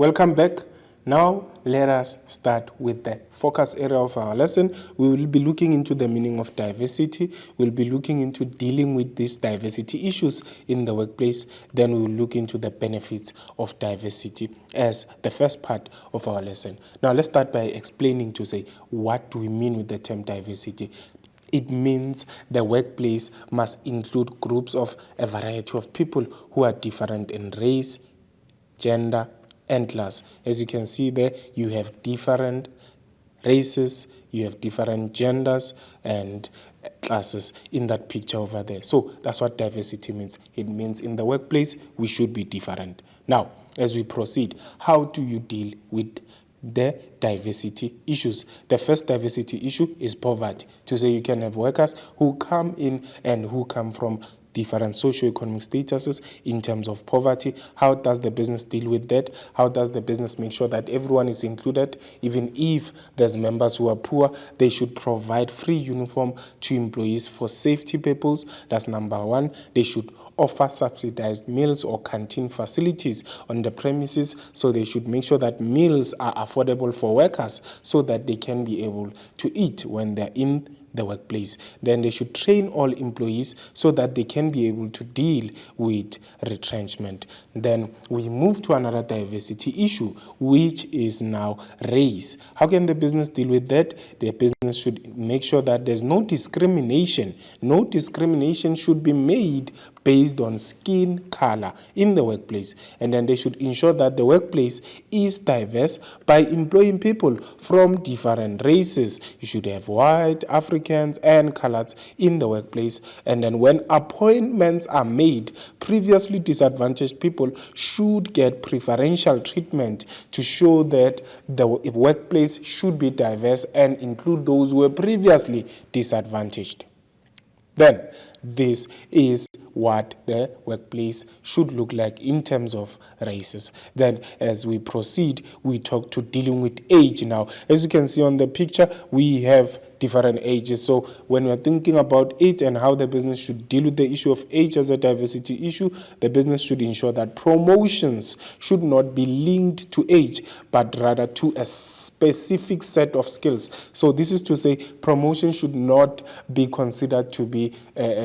Welcome back. Now let us start with the focus area of our lesson. We will be looking into the meaning of diversity. We'll be looking into dealing with these diversity issues in the workplace. Then we will look into the benefits of diversity as the first part of our lesson. Now let's start by explaining to say, what do we mean with the term diversity? It means the workplace must include groups of a variety of people who are different in race, gender, and class. As you can see there, you have different races, you have different genders and classes in that picture over there. So that's what diversity means. It means in the workplace, we should be different. Now, as we proceed, how do you deal with the diversity issues? The first diversity issue is poverty. To say you can have workers who come in and who come from different socioeconomic statuses in terms of poverty. How does the business deal with that? How does the business make sure that everyone is included? Even if there's members who are poor, they should provide free uniform to employees for safety purposes. That's number one. They should offer subsidized meals or canteen facilities on the premises, so they should make sure that meals are affordable for workers so that they can be able to eat when they're in the workplace. Then they should train all employees so that they can be able to deal with retrenchment. Then we move to another diversity issue, which is now race. How can the business deal with that? The business should make sure that there's no discrimination. No discrimination should be made based on skin color in the workplace. And then they should ensure that the workplace is diverse by employing people from different races. You should have white, Africans, and coloreds in the workplace. And then when appointments are made, previously disadvantaged people should get preferential treatment to show that the workplace should be diverse and include those who were previously disadvantaged. Then, this is what the workplace should look like in terms of races. Then, as we proceed, we talk to dealing with age now. As you can see on the picture, we have different ages. So when we're thinking about it and how the business should deal with the issue of age as a diversity issue, the business should ensure that promotions should not be linked to age, but rather to a specific set of skills. So this is to say promotion should not be considered to be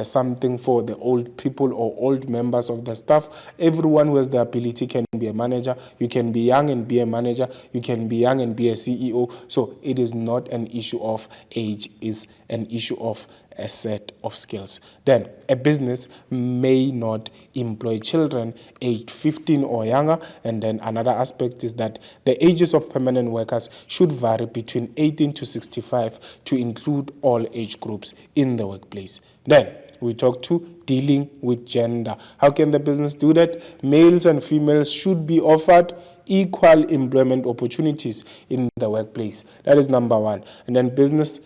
something for the old people or old members of the staff. Everyone who has the ability can be a manager. You can be young and be a manager. You can be young and be a CEO. So it is not an issue of age. Is an issue of a set of skills. Then a business may not employ children aged 15 or younger. And then another aspect is that the ages of permanent workers should vary between 18 to 65 to include all age groups in the workplace. Then we talk to dealing with gender. How can the business do that? Males and females should be offered equal employment opportunities in the workplace. That is number one. And then business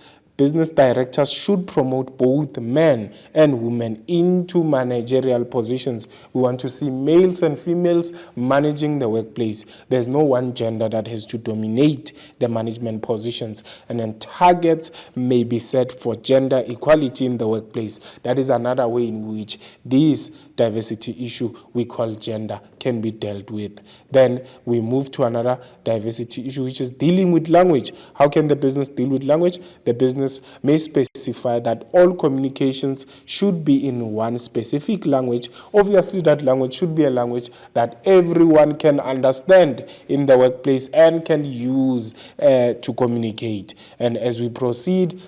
directors should promote both men and women into managerial positions. We want to see males and females managing the workplace. There's no one gender that has to dominate the management positions. And then targets may be set for gender equality in the workplace. That is another way in which this diversity issue we call gender can be dealt with. Then we move to another diversity issue, which is dealing with language. How can the business deal with language? The business may specify that all communications should be in one specific language. Obviously, that language should be a language that everyone can understand in the workplace and can use to communicate. And as we proceed,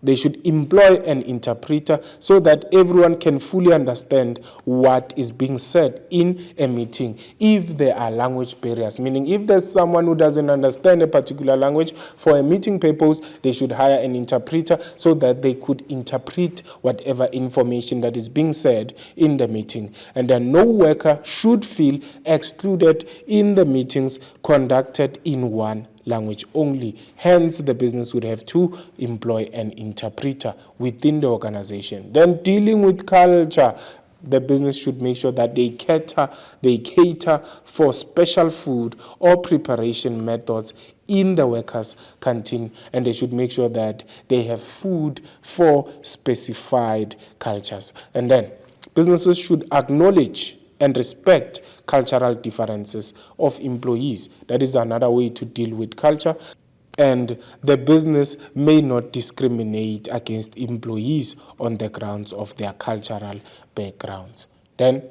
they should employ an interpreter so that everyone can fully understand what is being said in a meeting. If there are language barriers, meaning if there's someone who doesn't understand a particular language, for a meeting purpose, they should hire an interpreter so that they could interpret whatever information that is being said in the meeting. And then no worker should feel excluded in the meetings conducted in one language only. Hence, the business would have to employ an interpreter within the organization. Then dealing with culture, the business should make sure that they cater for special food or preparation methods in the workers' canteen, and they should make sure that they have food for specified cultures. And then businesses should acknowledge and respect cultural differences of employees. That is another way to deal with culture. And the business may not discriminate against employees on the grounds of their cultural backgrounds. Then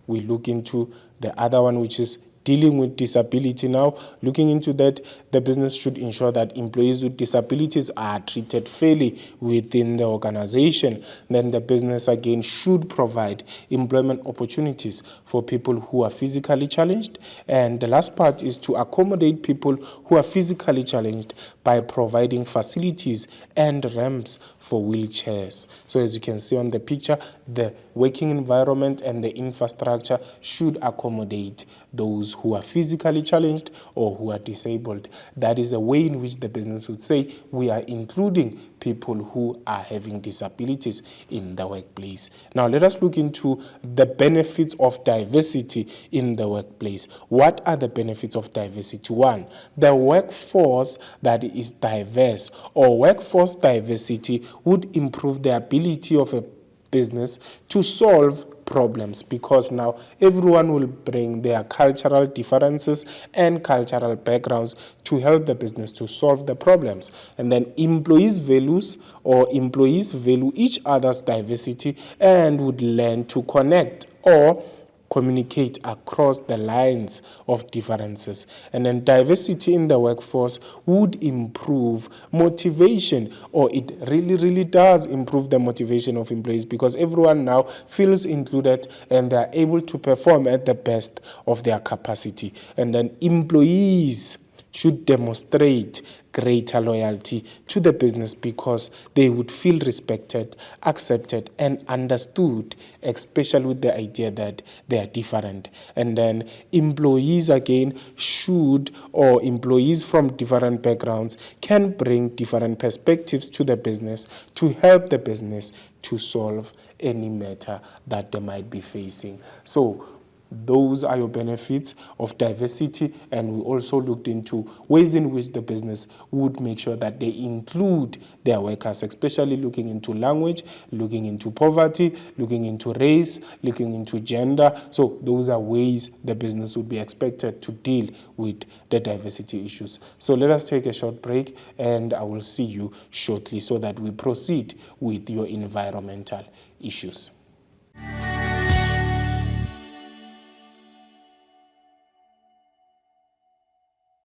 we look into the other one, which is dealing with disability. Now, looking into that, the business should ensure that employees with disabilities are treated fairly within the organization. Then the business again should provide employment opportunities for people who are physically challenged. And the last part is to accommodate people who are physically challenged by providing facilities and ramps for wheelchairs. So as you can see on the picture, the working environment and the infrastructure should accommodate those who are physically challenged or who are disabled. That is a way in which the business would say we are including people who are having disabilities in the workplace. Now let us look into the benefits of diversity in the workplace. What are the benefits of diversity? One, the workforce that is diverse or workforce diversity would improve the ability of a business to solve problems, because now everyone will bring their cultural differences and cultural backgrounds to help the business to solve the problems. And then employees value each other's diversity and would learn to connect or communicate across the lines of differences. And then diversity in the workforce would improve motivation, or it really does improve the motivation of employees, because everyone now feels included and they're able to perform at the best of their capacity. And then employees should demonstrate greater loyalty to the business because they would feel respected, accepted, and understood, especially with the idea that they are different. And then employees employees from different backgrounds can bring different perspectives to the business to help the business to solve any matter that they might be facing. So those are your benefits of diversity, and we also looked into ways in which the business would make sure that they include their workers, especially looking into language, looking into poverty, looking into race, looking into gender. So those are ways the business would be expected to deal with the diversity issues. So let us take a short break, and I will see you shortly so that we proceed with your environmental issues.